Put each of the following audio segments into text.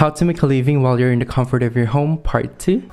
How to make a living while you're in the comfort of your home, part 2.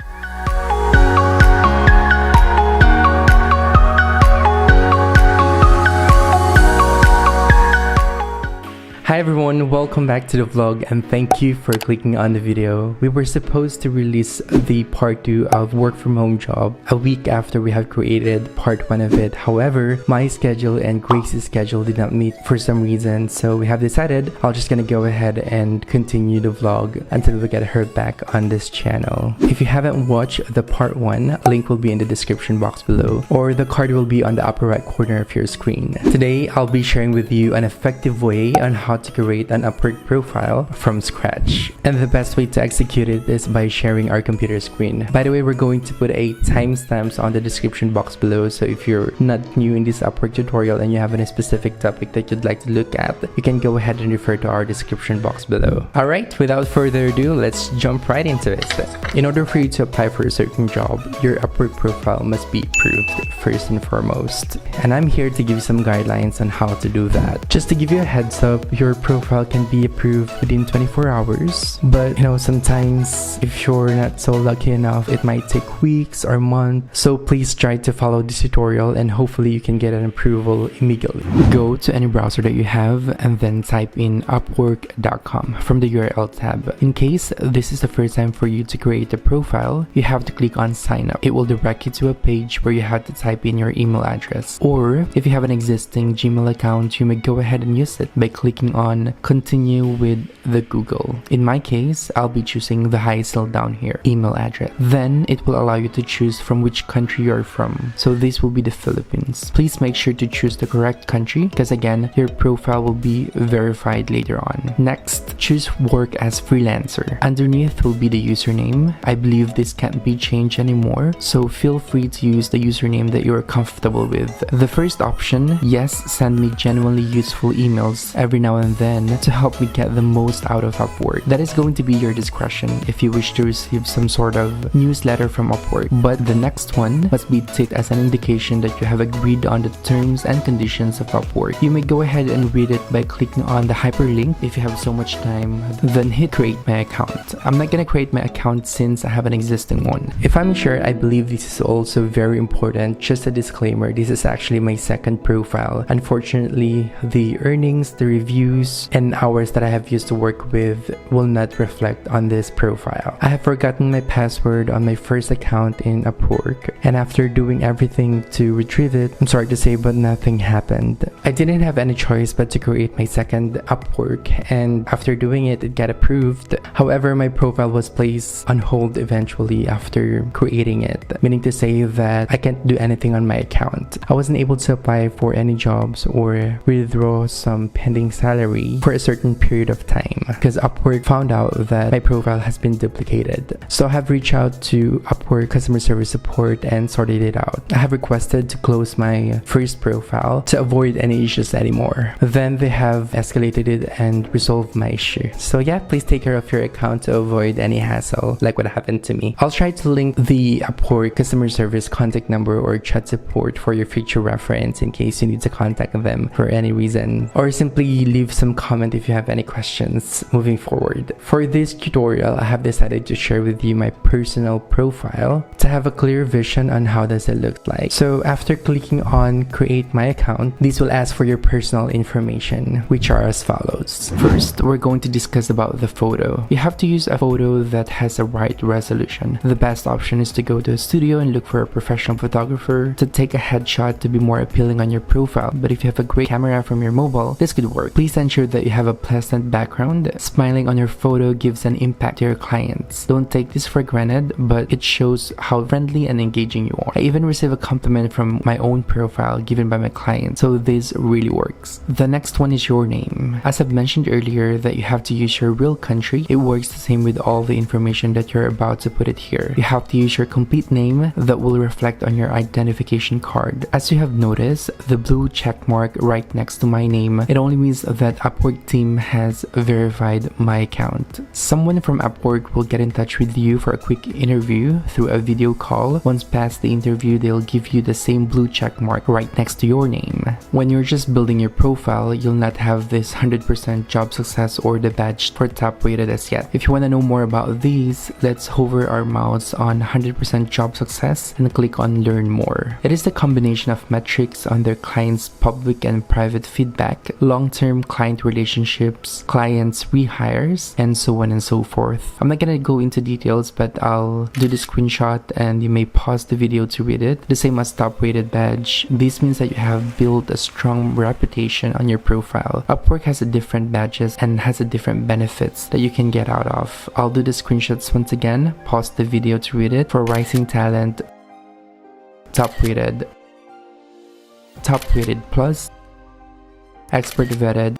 Hi everyone, welcome back to the vlog and thank you for clicking on the video. We were supposed to release the part 2 of work from home job a week after we have created part 1 of it. However, my schedule and Grace's schedule did not meet for some reason, so we have decided I'll just gonna go ahead and continue the vlog until we get her back on this channel. If you haven't watched the part 1, link will be in the description box below, or the card will be on the upper right corner of your screen. Today, I'll be sharing with you an effective way on how to create an Upwork profile from scratch. And the best way to execute it is by sharing our computer screen. By the way, we're going to put a timestamps on the description box below, so if you're not new in this Upwork tutorial and you have any specific topic that you'd like to look at, you can go ahead and refer to our description box below. Alright, without further ado, let's jump right into it. In order for you to apply for a certain job, your Upwork profile must be approved first and foremost. And I'm here to give you some guidelines on how to do that. Just to give you a heads up, your profile can be approved within 24 hours, but sometimes if you're not so lucky enough, it might take weeks or months. So please try to follow this tutorial and hopefully you can get an approval immediately. Go to any browser that you have and then type in upwork.com from the URL tab. In case this is the first time for you to create a profile, you have to click on sign up. It will direct you to a page where you have to type in your email address, or if you have an existing Gmail account, you may go ahead and use it by clicking on continue with the Google. In my case, I'll be choosing the highesthilldownhere email address. Then it will allow you to choose from which country you're from. So this will be the Philippines. Please make sure to choose the correct country because again, your profile will be verified later on. Next, choose work as freelancer. Underneath will be the username. I believe this can't be changed anymore, so feel free to use the username that you're comfortable with. The first option, yes, send me genuinely useful emails every now and then to help me get the most out of Upwork. That is going to be your discretion if you wish to receive some sort of newsletter from Upwork. But the next one must be taken as an indication that you have agreed on the terms and conditions of Upwork. You may go ahead and read it by clicking on the hyperlink if you have so much time, then hit create my account. I'm not gonna create my account since I have an existing one. If I'm sure, I believe this is also very important. Just a disclaimer, this is actually my second profile. Unfortunately, the earnings, the reviews, and hours that I have used to work with will not reflect on this profile. I have forgotten my password on my first account in Upwork, and after doing everything to retrieve it, I'm sorry to say, but nothing happened. I didn't have any choice but to create my second Upwork, and after doing it, it got approved. However, my profile was placed on hold eventually after creating it, meaning to say that I can't do anything on my account. I wasn't able to apply for any jobs or withdraw some pending salary for a certain period of time because Upwork found out that my profile has been duplicated. So I have reached out to Upwork customer service support and sorted it out. I have requested to close my first profile to avoid any issues anymore. Then they have escalated it and resolved my issue. So yeah, please take care of your account to avoid any hassle like what happened to me. I'll try to link the Upwork customer service contact number or chat support for your future reference in case you need to contact them for any reason, or simply leave some comment if you have any questions moving forward. For this tutorial, I have decided to share with you my personal profile to have a clear vision on how does it look like. So after clicking on create my account, this will ask for your personal information, which are as follows. First, we're going to discuss about the photo. You have to use a photo that has a right resolution. The best option is to go to a studio and look for a professional photographer to take a headshot to be more appealing on your profile. But if you have a great camera from your mobile, this could work. Please ensure that you have a pleasant background. Smiling on your photo gives an impact to your clients. Don't take this for granted, but it shows how friendly and engaging you are. I even received a compliment from my own profile given by my client, so this really works. The next one is your name. As I've mentioned earlier that you have to use your real country, it works the same with all the information that you're about to put it here. You have to use your complete name that will reflect on your identification card. As you have noticed, the blue check mark right next to my name, it only means that that Upwork team has verified my account. Someone from Upwork will get in touch with you for a quick interview through a video call. Once past the interview, they'll give you the same blue check mark right next to your name. When you're just building your profile, you'll not have this 100% job success or the badge for top rated as yet. If you want to know more about these, let's hover our mouse on 100% job success and click on learn more. It is the combination of metrics on their clients' public and private feedback, long-term client relationships, clients rehires, and so on and so forth. I'm not gonna go into details, but I'll do the screenshot and you may pause the video to read it. The same as top rated badge. This means that you have built a strong reputation on your profile. Upwork has a different badges and has a different benefits that you can get out of. I'll do the screenshots once again, pause the video to read it. For rising talent, top rated plus, expert vetted,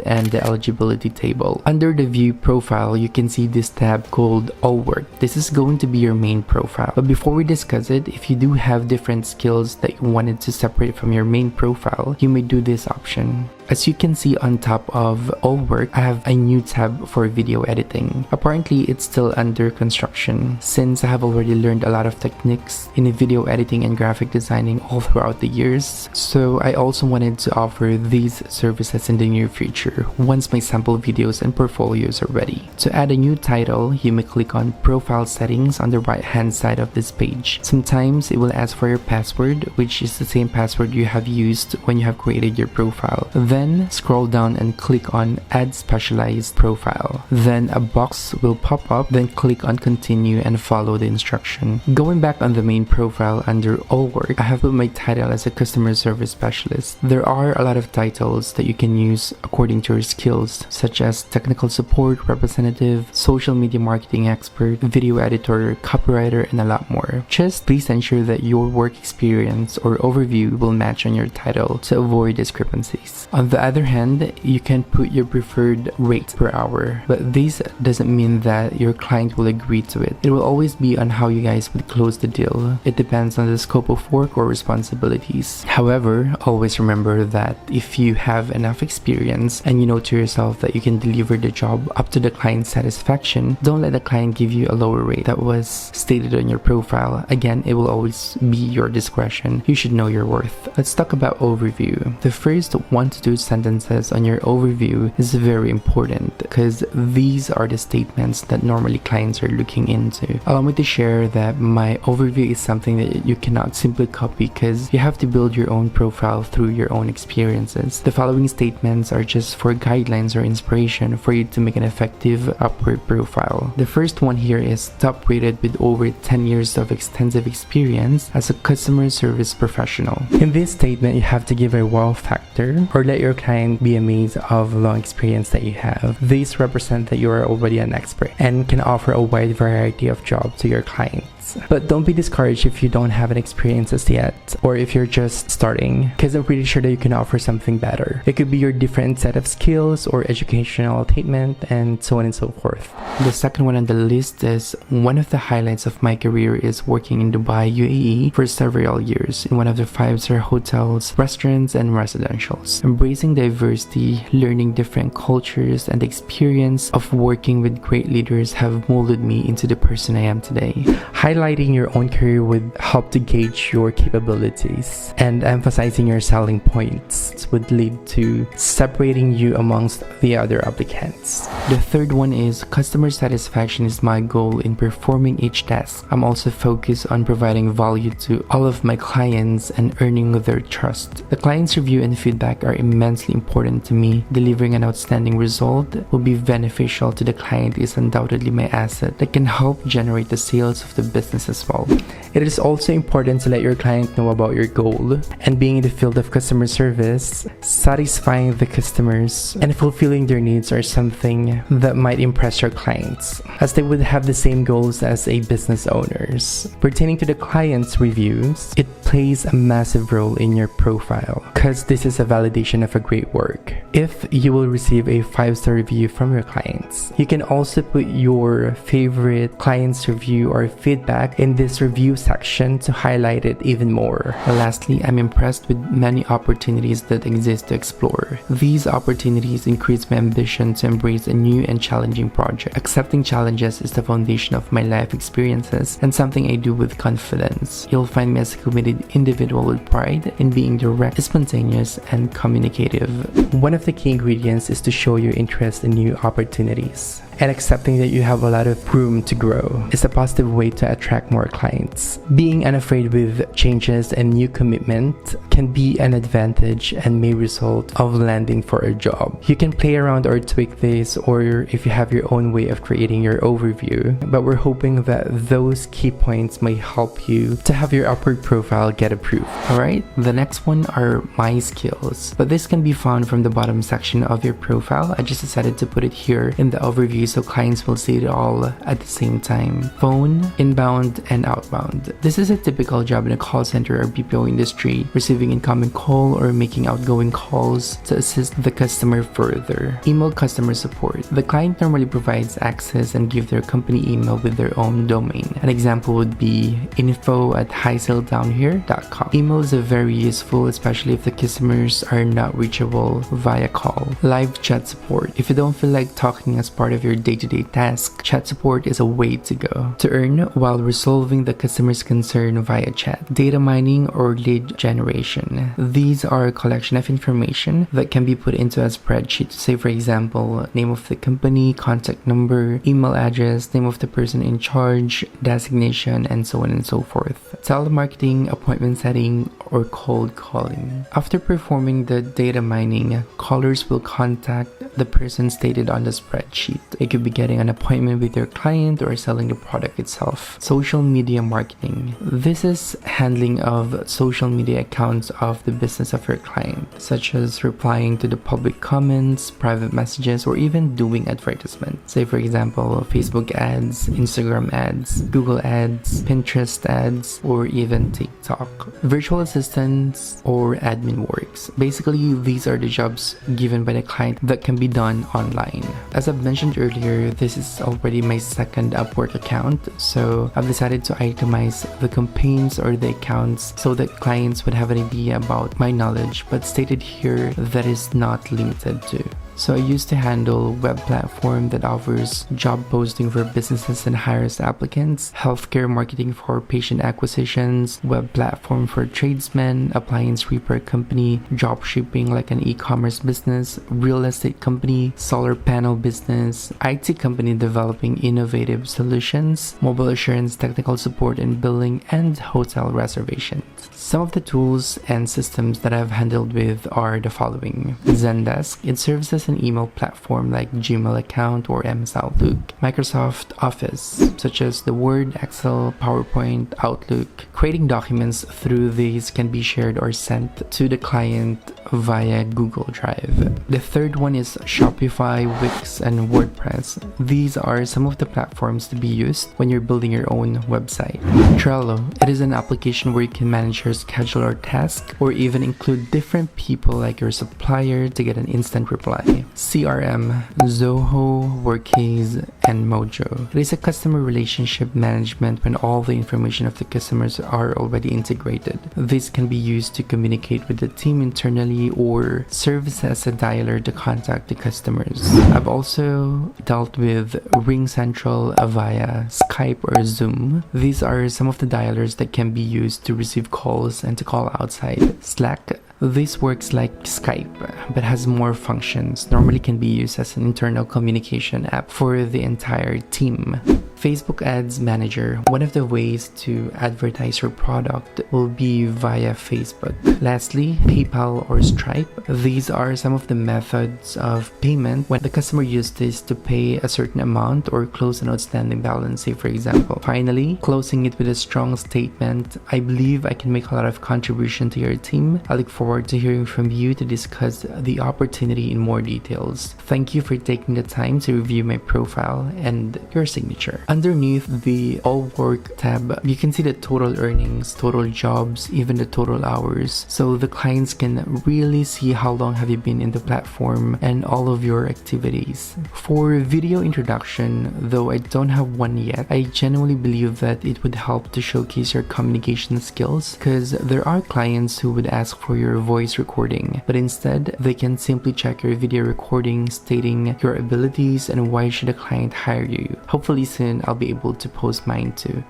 and the eligibility table. Under the view profile, you can see this tab called All Work. This is going to be your main profile. But before we discuss it, if you do have different skills that you wanted to separate from your main profile, you may do this option. As you can see on top of All Work, I have a new tab for video editing. Apparently, it's still under construction since I have already learned a lot of techniques in video editing and graphic designing all throughout the years. So I also wanted to offer these services in the near future once my sample videos and portfolios are ready. To add a new title, you may click on Profile Settings on the right hand side of this page. Sometimes it will ask for your password, which is the same password you have used when you have created your profile. Then scroll down and click on Add Specialized Profile. Then a box will pop up, then click on Continue and follow the instruction. Going back on the main profile under All Work, I have put my title as a customer service specialist. There are a lot of titles that you can use according to your skills, such as technical support representative, social media marketing expert, video editor, copywriter, and a lot more. Just please ensure that your work experience or overview will match on your title to avoid discrepancies. On the other hand, you can put your preferred rate per hour, but this doesn't mean that your client will agree to it. It will always be on how you guys would close the deal. It depends on the scope of work or responsibilities. However, always remember that if you have enough experience and you know to yourself that you can deliver the job up to the client's satisfaction, don't let the client give you a lower rate that was stated on your profile. Again, it will always be your discretion. You should know your worth. Let's talk about overview. The first 1 to 2 sentences on your overview is very important because these are the statements that normally clients are looking into. Allow me to share that my overview is something that you cannot simply copy because you have to build your own profile through your own experiences. The following statements are just for guidelines or inspiration for you to make an effective Upwork profile. The first one here is top rated with over 10 years of extensive experience as a customer service professional. In this statement, you have to give a wow factor or let your client be amazed of the long experience that you have. These represent that you are already an expert and can offer a wide variety of jobs to your clients. But don't be discouraged if you don't have an experience as yet or if you're just starting, because I'm pretty sure that you can offer something better. It could be your different set of skills or educational attainment and so on and so forth. The second one on the list is one of the highlights of my career is working in Dubai, UAE for several years in one of the 5-star hotels, restaurants, and residentials. Embracing diversity, learning different cultures, and the experience of working with great leaders have molded me into the person I am today. Highlighting your own career would help to gauge your capabilities, and emphasizing your selling points would lead to separating you amongst the other applicants. The third one is customer satisfaction is my goal in performing each task. I'm also focused on providing value to all of my clients and earning their trust. The client's review and feedback are immensely important to me. Delivering an outstanding result will be beneficial to the client is undoubtedly my asset that can help generate the sales of the business as well. It is also important to let your client know about your goal, and being in the field of customer service, satisfying the customers and fulfilling their needs are something that might impress your clients, as they would have the same goals as a business owners. Pertaining to the client's reviews, it plays a massive role in your profile because this is a validation of a great work. If you will receive a 5-star review from your clients, you can also put your favorite client's review or feedback feedback in this review section to highlight it even more. Lastly, I'm impressed with many opportunities that exist to explore. These opportunities increase my ambition to embrace a new and challenging project. Accepting challenges is the foundation of my life experiences and something I do with confidence. You'll find me as a committed individual with pride in being direct, spontaneous, and communicative. One of the key ingredients is to show your interest in new opportunities. And accepting that you have a lot of room to grow is a positive way to attract more clients. Being unafraid with changes and new commitment can be an advantage and may result of landing for a job. You can play around or tweak this, or if you have your own way of creating your overview, but we're hoping that those key points may help you to have your Upwork profile get approved. Alright, the next one are my skills, but this can be found from the bottom section of your profile. I just decided to put it here in the overview so clients will see it all at the same time. Phone, inbound, and outbound. This is a typical job in a call center or BPO industry, receiving incoming call or making outgoing calls to assist the customer further. Email customer support. The client normally provides access and give their company email with their own domain. An example would be info@highesthilldownhere.com. Email is very useful, especially if the customers are not reachable via call. Live chat support. If you don't feel like talking as part of your day-to-day task, chat support is a way to go. To earn while resolving the customer's concern via chat. Data mining or lead generation. These are a collection of information that can be put into a spreadsheet. Say for example, name of the company, contact number, email address, name of the person in charge, designation, and so on and so forth. Telemarketing, appointment setting, or cold calling. After performing the data mining, callers will contact the person stated on the spreadsheet. It could be getting an appointment with your client or selling the product itself. Social media marketing. This is handling of social media accounts of the business of your client, such as replying to the public comments, private messages, or even doing advertisements. Say for example, Facebook ads, Instagram ads, Google ads, Pinterest ads, or even TikTok. Virtual assistants or admin works. Basically, these are the jobs given by the client that can be done online. As I've mentioned earlier, this is already my second Upwork account, so I've decided to itemize the campaigns or the accounts so that clients would have an idea about my knowledge, but stated here that is not limited to. So I used to handle web platform that offers job posting for businesses and hires applicants, healthcare marketing for patient acquisitions, web platform for tradesmen, appliance repair company, job shipping like an e-commerce business, real estate company, solar panel business, IT company developing innovative solutions, mobile assurance, technical support and billing, and hotel reservations. Some of the tools and systems that I've handled with are the following. Zendesk. It serves as an email platform like Gmail account or MS Outlook. Microsoft Office, such as the Word, Excel, PowerPoint, Outlook. Creating documents through these can be shared or sent to the client via Google Drive. The third one is Shopify, Wix, and WordPress. These are some of the platforms to be used when you're building your own website. Trello. It is an application where you can manage your schedule or task, or even include different people like your supplier to get an instant reply. CRM, Zoho, Workcase, and Mojo. It is a customer relationship management when all the information of the customers are already integrated. This can be used to communicate with the team internally or serve as a dialer to contact the customers. I've also dealt with RingCentral via Skype or Zoom. These are some of the dialers that can be used to receive calls and to call outside. Slack. This works like Skype, but has more functions. Normally can be used as an internal communication app for the entire team. Facebook Ads Manager. One of the ways to advertise your product will be via Facebook. Lastly, PayPal or Stripe. These are some of the methods of payment when the customer uses this to pay a certain amount or close an outstanding balance, say for example. Finally, closing it with a strong statement. I believe I can make a lot of contribution to your team. I look forward to hearing from you to discuss the opportunity in more details. Thank you for taking the time to review my profile and your signature. Underneath the All Work tab, you can see the total earnings, total jobs, even the total hours. So the clients can really see how long have you been in the platform and all of your activities. For video introduction, though I don't have one yet, I genuinely believe that it would help to showcase your communication skills, because there are clients who would ask for your voice recording, but instead they can simply check your video recording stating your abilities and why should a client hire you. Hopefully soon I'll be able to post mine too.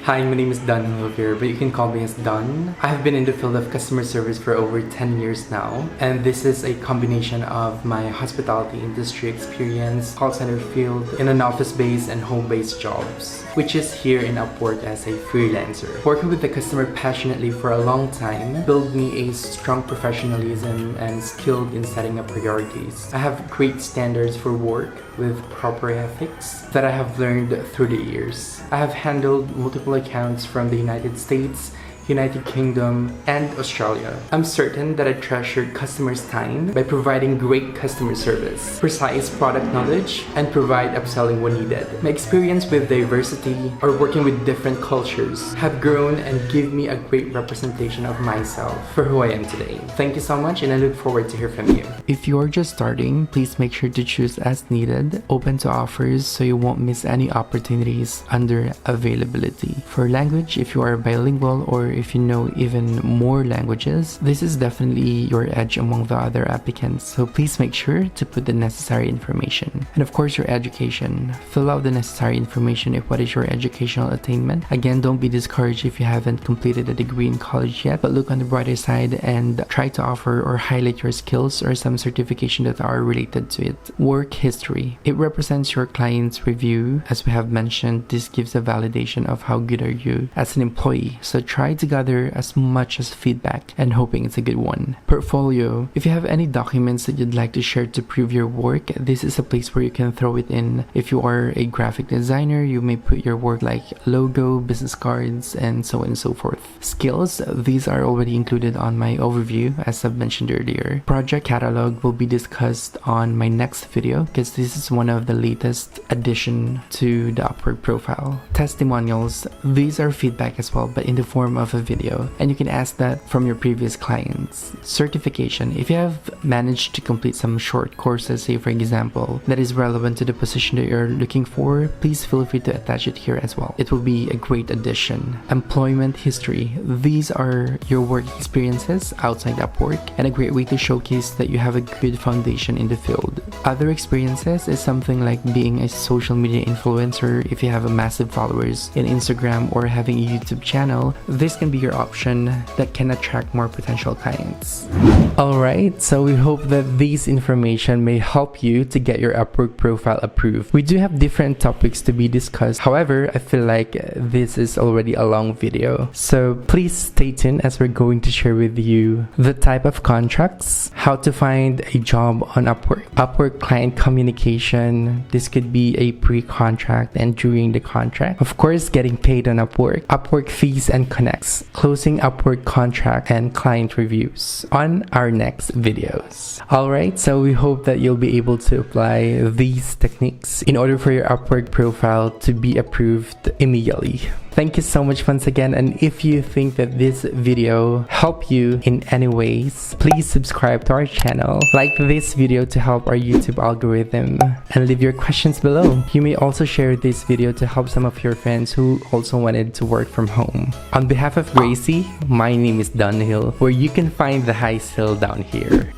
Hi, my name is Dunhill here, but you can call me as Dun. I have been in the field of customer service for over 10 years now, and this is a combination of my hospitality industry experience, call center field, in an office-based and home-based jobs, which is here in Upwork as a freelancer. Working with the customer passionately for a long time built me a strong professionalism and skilled in setting up priorities. I have great standards for work with proper ethics that I have learned through the years. I have handled multiple accounts from the United States, United Kingdom, and Australia. I'm certain that I treasured customers' time by providing great customer service, precise product knowledge, and provide upselling when needed. My experience with diversity or working with different cultures have grown and give me a great representation of myself for who I am today. Thank you so much, and I look forward to hear from you. If you're just starting, please make sure to choose as needed, open to offers so you won't miss any opportunities under availability. For language, if you are bilingual or if you know even more languages, this is definitely your edge among the other applicants, so please make sure to put the necessary information. And of course, your education. Fill out the necessary information if what is your educational attainment. Again, don't be discouraged if you haven't completed a degree in college yet, but look on the brighter side and try to offer or highlight your skills or some certification that are related to it. Work history. It represents your client's review. As we have mentioned, this gives a validation of how good are you as an employee, so try to gather as much as feedback and hoping it's a good one. Portfolio. If you have any documents that you'd like to share to prove your work, this is a place where you can throw it in. If you are a graphic designer, you may put your work like logo, business cards, and so on and so forth. Skills. These are already included on my overview as I've mentioned earlier. Project catalog will be discussed on my next video because this is one of the latest addition to the Upwork profile. Testimonials. These are feedback as well, but in the form of a video, and you can ask that from your previous clients. Certification. If you have managed to complete some short courses, say for example, that is relevant to the position that you're looking for, please feel free to attach it here as well. It will be a great addition. Employment history. These are your work experiences outside Upwork and a great way to showcase that you have a good foundation in the field. Other experiences is something like being a social media influencer if you have a massive followers in Instagram or having a YouTube channel. This can be your option that can attract more potential clients. Alright, so we hope that these information may help you to get your Upwork profile approved. We do have different topics to be discussed. However, I feel like this is already a long video. So please stay tuned as we're going to share with you the type of contracts, how to find a job on Upwork, Upwork client communication. This could be a pre-contract and during the contract. Of course, getting paid on Upwork, Upwork fees and connects, closing Upwork contract and client reviews on our next videos. Alright, so we hope that you'll be able to apply these techniques in order for your Upwork profile to be approved immediately. Thank you so much once again, and if you think that this video helped you in any ways, please subscribe to our channel, like this video to help our YouTube algorithm, and leave your questions below. You may also share this video to help some of your friends who also wanted to work from home. On behalf of Gracie, my name is Dunhill, where you can find the highest hill down here.